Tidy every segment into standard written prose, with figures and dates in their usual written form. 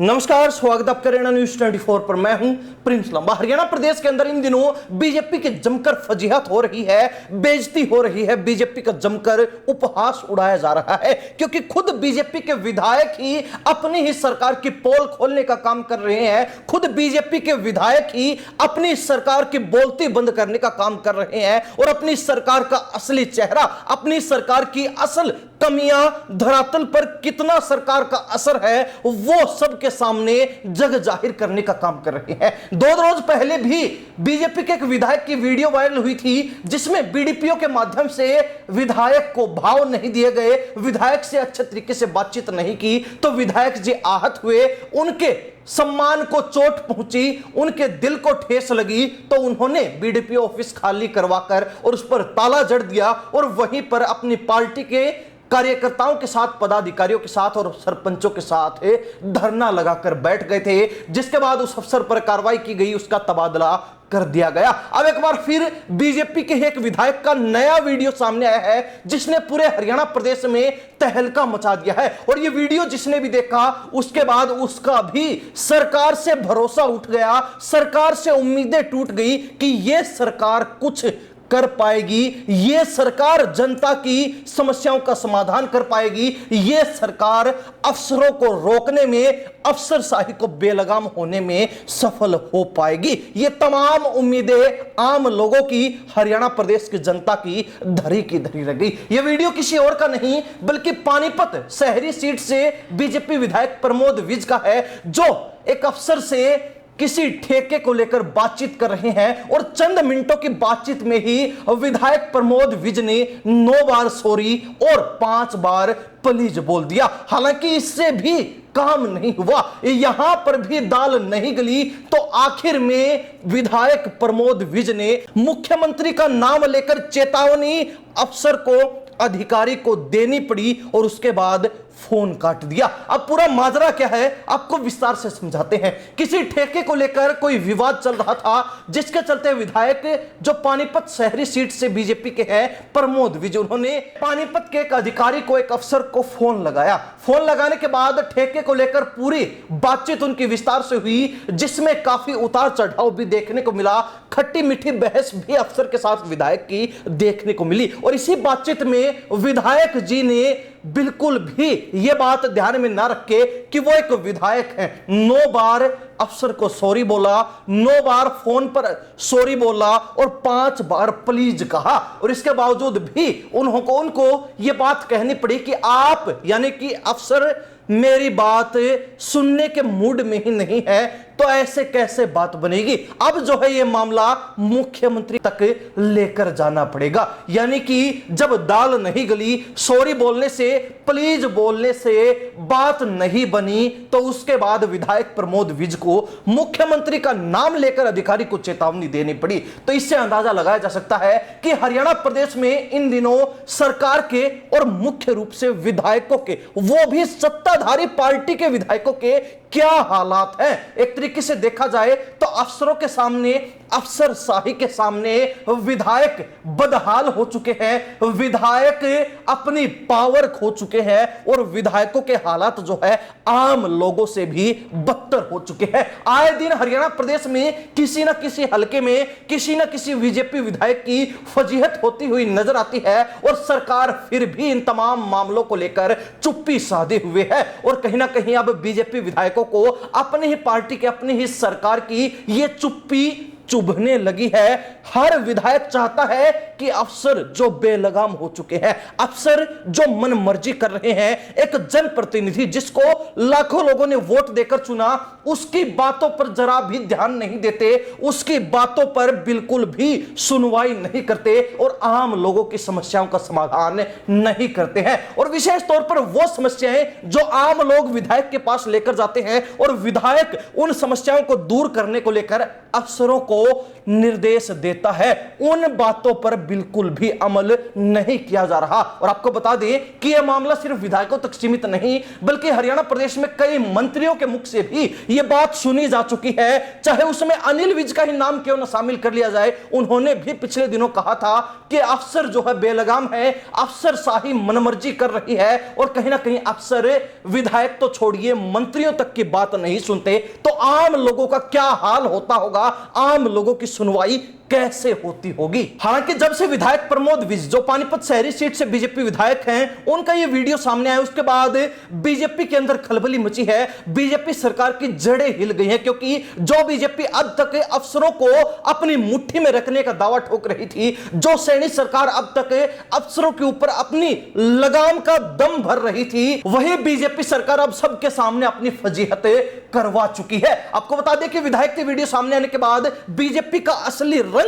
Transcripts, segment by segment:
नमस्कार, स्वागत है आपका रेना न्यूज 24 पर। मैं हूं प्रिंस लंबा। हरियाणा प्रदेश के अंदर इन दिनों बीजेपी की जमकर फजीहत हो रही है, बेइज्जती हो रही है, बीजेपी का जमकर उपहास उड़ाया जा रहा है, क्योंकि खुद बीजेपी के विधायक ही अपनी ही सरकार की पोल खोलने का काम कर रहे हैं। खुद बीजेपी के विधायक ही अपनी सरकार की बोलती बंद करने का काम कर रहे हैं और अपनी सरकार का असली चेहरा, अपनी सरकार की असल कमियां, धरातल पर कितना सरकार का असर है, वो सबके सामने जग जाहिर करने का काम कर रहे हैं। दो रोज पहले भी बीजेपी के एक विधायक की वीडियो वायरल हुई थी, जिसमें बीडीपीओ के माध्यम से विधायक को भाव नहीं दिए गए, विधायक से अच्छे तरीके से बातचीत नहीं की, तो विधायक जी आहत हुए, उनके सम्मान को चोट पहुंची, उनके दिल को ठेस लगी, तो उन्होंने बीडीपीओ ऑफिस खाली करवाकर और उस पर ताला जड़ दिया और वहीं पर अपनी पार्टी के कार्यकर्ताओं के साथ, पदाधिकारियों के साथ और सरपंचों के साथ धरना लगाकर बैठ गए थे, जिसके बाद उस अफसर पर कार्रवाई की गई, उसका तबादला कर दिया गया। अब एक बार फिर बीजेपी के एक विधायक का नया वीडियो सामने आया है, जिसने पूरे हरियाणा प्रदेश में तहलका मचा दिया है। और ये वीडियो जिसने भी देखा, उसके बाद उसका भी सरकार से भरोसा उठ गया, सरकार से उम्मीदें टूट गई कि यह सरकार कुछ कर पाएगी, यह सरकार जनता की समस्याओं का समाधान कर पाएगी, यह सरकार अफसरों को रोकने में, अफसरशाही को बेलगाम होने में सफल हो पाएगी। ये तमाम उम्मीदें आम लोगों की, हरियाणा प्रदेश की जनता की धरी की धरी रह गई। यह वीडियो किसी और का नहीं बल्कि पानीपत शहरी सीट से बीजेपी विधायक प्रमोद विज का है, जो एक अफसर से किसी ठेके को लेकर बातचीत कर रहे हैं और चंद मिनटों की बातचीत में ही विधायक प्रमोद विज ने 9 बार सॉरी और 5 बार प्लीज बोल दिया। हालांकि इससे भी काम नहीं हुआ, यहां पर भी दाल नहीं गली, तो आखिर में विधायक प्रमोद विज ने मुख्यमंत्री का नाम लेकर चेतावनी अफसर को, अधिकारी को देनी पड़ी और उसके बाद फोन काट दिया। अब पूरा माजरा क्या है आपको विस्तार से समझाते हैं। किसी ठेके को लेकर कोई विवाद चल रहा था, जिसके चलते विधायक जो पानीपत शहरी सीट से बीजेपी के हैं प्रमोद विज, उन्होंने पानीपत के एक अधिकारी को, एक अफसर को फोन लगाया। फोन लगाने के बाद ठेके को लेकर पूरी बातचीत उनकी विस्तार से हुई, जिसमें काफी उतार चढ़ाव भी देखने को मिला, खट्टी मीठी बहस भी अफसर के साथ विधायक की देखने को मिली। और इसी बातचीत में विधायक जी ने बिल्कुल भी यह बात ध्यान में ना रखे कि वो एक विधायक हैं, 9 बार अफसर को सॉरी बोला, 9 बार फोन पर सॉरी बोला और 5 बार प्लीज कहा। और इसके बावजूद भी उनको यह बात कहनी पड़ी कि आप यानी कि अफसर मेरी बात सुनने के मूड में ही नहीं है, तो ऐसे कैसे बात बनेगी। अब जो है ये मामला मुख्यमंत्री तक लेकर जाना पड़ेगा। यानी कि जब दाल नहीं गली, सॉरी बोलने से, प्लीज बोलने से बात नहीं बनी, तो उसके बाद विधायक प्रमोद विज को मुख्यमंत्री का नाम लेकर अधिकारी को चेतावनी देनी पड़ी। तो इससे अंदाजा लगाया जा सकता है कि हरियाणा प्रदेश में इन दिनों सरकार के और मुख्य रूप से विधायकों के, वो भी सत्ताधारी पार्टी के विधायकों के क्या हालात हैं। एक तरीके से देखा जाए तो अफसरों के सामने, अफसरशाही के सामने विधायक बदहाल हो चुके हैं, विधायक अपनी पावर खो चुके हैं और विधायकों के हालात जो है आम लोगों से भी बदतर हो चुके हैं। आए दिन हरियाणा प्रदेश में किसी ना किसी हलके में किसी ना किसी बीजेपी विधायक की फजीहत होती हुई नजर आती है और सरकार फिर भी इन तमाम मामलों को लेकर चुप्पी साधे हुए है। और कहीं ना कहीं अब बीजेपी विधायकों को अपनी ही पार्टी के, अपनी ही सरकार की ये चुप्पी चुभने लगी है। हर विधायक चाहता है कि अफसर जो बेलगाम हो चुके हैं, अफसर जो मन मर्जी कर रहे हैं, एक जनप्रतिनिधि जिसको लाखों लोगों ने वोट देकर चुना, उसकी बातों पर जरा भी ध्यान नहीं देते, उसकी बातों पर बिल्कुल भी सुनवाई नहीं करते और आम लोगों की समस्याओं का समाधान नहीं करते हैं। और विशेष तौर पर वो समस्याएं जो आम लोग विधायक के पास लेकर जाते हैं और विधायक उन समस्याओं को दूर करने को लेकर अफसरों को निर्देश देता है, उन बातों पर बिल्कुल भी अमल नहीं किया जा रहा। और आपको बता दें कि यह मामला सिर्फ विधायकों तक सीमित नहीं, बल्कि हरियाणा प्रदेश में कई मंत्रियों के मुख से भी यह बात सुनी जा चुकी है, चाहे उसमें अनिल विज का ही नाम क्यों न शामिल कर लिया जाए। उन्होंने भी पिछले दिनों कहा था कि अफसर जो है बेलगाम है, अफसरशाही मनमर्जी कर रही है, और कहीं ना कहीं अफसर विधायक तो छोड़िए मंत्रियों तक की बात नहीं सुनते। तो आम लोगों का क्या हाल होता होगा, आम लोगों की सुनवाई कैसे होती होगी। हालांकि जब से विधायक प्रमोद विज जो पानीपत शहरी सीट से बीजेपी विधायक हैं, उनका यह वीडियो सामने आया, उसके बाद बीजेपी के अंदर खलबली मची है, बीजेपी सरकार की जड़ें हिल गई हैं। क्योंकि जो बीजेपी अब तक अफसरों को अपनी मुट्ठी में रखने का दावा ठोक रही थी, जो सैनी सरकार अब तक अफसरों के ऊपर अपनी लगाम का दम भर रही थी, वही बीजेपी सरकार अब सबके सामने अपनी फजीहतें करवा चुकी है। आपको बता दें कि विधायक की वीडियो सामने आने के बाद बीजेपी का असली रंग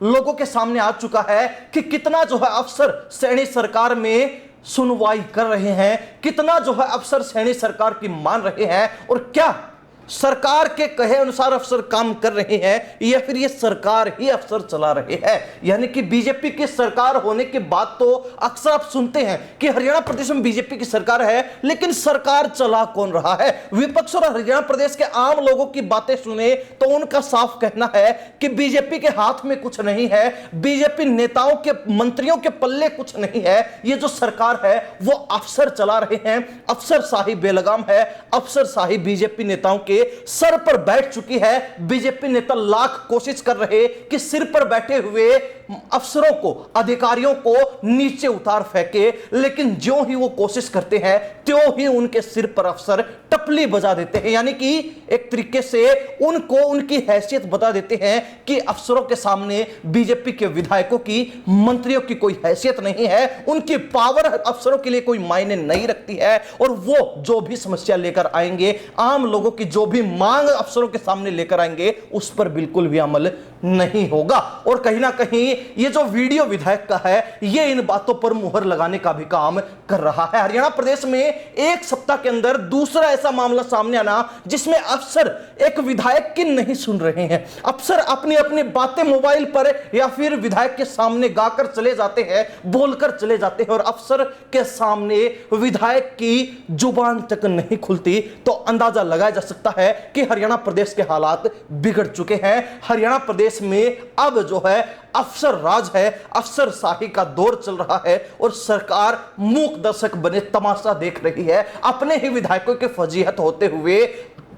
लोगों के सामने आ चुका है कि कितना जो है अफसर सैनी सरकार में सुनवाई कर रहे हैं, कितना जो है अफसर सैनी सरकार की मान रहे हैं, और क्या सरकार के कहे अनुसार अफसर काम कर रहे हैं या फिर ये सरकार ही अफसर चला रहे हैं। यानी कि बीजेपी की सरकार होने के बाद तो अक्सर आप सुनते हैं कि हरियाणा प्रदेश में बीजेपी की सरकार है, लेकिन सरकार चला कौन रहा है। विपक्ष और हरियाणा प्रदेश के आम लोगों की बातें सुने तो उनका साफ कहना है कि बीजेपी के हाथ में कुछ नहीं है, बीजेपी नेताओं के मंत्रियों के पल्ले कुछ नहीं है, ये जो सरकार है वो अफसर चला रहे हैं, अफसरशाही बेलगाम है, अफसरशाही बीजेपी नेताओं के सर पर बैठ चुकी है। बीजेपी नेता लाख कोशिश कर रहे कि सिर पर बैठे हुए अफसरों को, अधिकारियों को नीचे उतार फेंके, लेकिन जो ही वो कोशिश करते हैं त्यों ही उनके सिर पर अफसर टपली बजा देते हैं। यानी कि एक तरीके से उनको उनकी हैसियत बता देते हैं कि अफसरों के सामने बीजेपी के विधायकों की, मंत्रियों की कोई हैसियत नहीं है, उनकी पावर अफसरों के लिए कोई मायने नहीं रखती है, और वो जो भी समस्या लेकर आएंगे, आम लोगों की जो भी मांग अफसरों के सामने लेकर आएंगे, उस पर बिल्कुल भी अमल नहीं होगा। और कहीं ना कहीं ये जो वीडियो विधायक का है, ये इन बातों पर मुहर लगाने का भी काम कर रहा है। हरियाणा प्रदेश में एक सप्ताह के अंदर दूसरा ऐसा मामला सामने आना जिसमें अफसर एक विधायक की नहीं सुन रहे हैं, अफसर अपनी अपनी बातें मोबाइल पर या फिर विधायक के सामने गाकर चले जाते हैं, बोलकर चले जाते हैं, और अफसर के सामने विधायक की जुबान तक नहीं खुलती। तो अंदाजा लगाया जा सकता है कि हरियाणा प्रदेश के हालात बिगड़ चुके हैं। हरियाणा प्रदेश में अब जो है अफसर राज है, अफसरशाही का दौर चल रहा है, और सरकार मूक दर्शक बने तमाशा देख रही है, अपने ही विधायकों के फजीहत होते हुए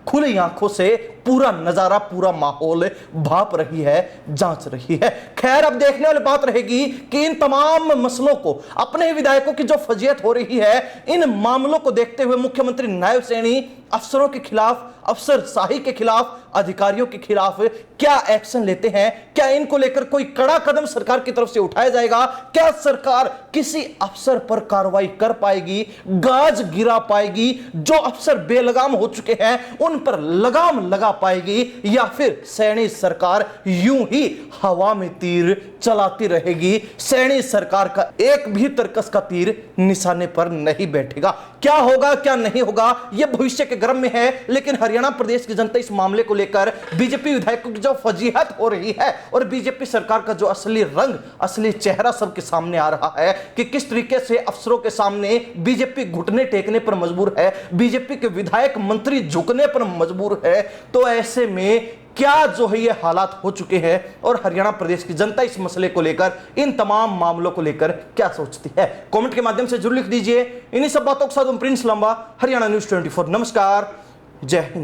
खुली आंखों से पूरा नजारा, पूरा माहौल भाप रही है, जांच रही है। खैर, अब देखने वाली बात रहेगी कि इन तमाम मसलों को, अपने ही विधायकों की जो फजीहत हो रही है, इन मामलों को देखते हुए मुख्यमंत्री नायब सैनी अफसरों के खिलाफ, अफसरशाही के खिलाफ, अधिकारियों के खिलाफ क्या एक्शन लेते हैं। क्या इनको लेकर कोई कड़ा कदम सरकार की तरफ से उठाया जाएगा? क्या सरकार किसी अफसर पर कार्रवाई कर पाएगी, गाज गिरा पाएगी, जो अफसर बेलगाम हो चुके हैं उन पर लगाम लगा पाएगी, या फिर सैनी सरकार यूं ही हवा में तीर चलाती रहेगी? सैनी सरकार का एक भी तरकस का तीर निशाने पर नहीं बैठेगा। क्या होगा, क्या नहीं होगा, यह भविष्य के गर्भ में है। लेकिन हरियाणा प्रदेश की जनता इस मामले को लेकर बीजेपी विधायकों की जो फजीहत हो रही है और बीजेपी सरकार का जो असली रंग, असली चेहरा सबके सामने आ रहा है कि किस तरीके से अफसरों के सामने बीजेपी घुटने टेकने पर मजबूर है, बीजेपी के विधायक मंत्री झुकने पर मजबूर है, तो ऐसे में क्या जो है ये हालात हो चुके हैं, और हरियाणा प्रदेश की जनता इस मसले को लेकर, इन तमाम मामलों को लेकर क्या सोचती है? कमेंट के माध्यम से जरूर लिख दीजिए। इन्हीं सब बातों के साथ प्रिंस लांबा, हरियाणा न्यूज़ 24। नमस्कार, जय हिंद।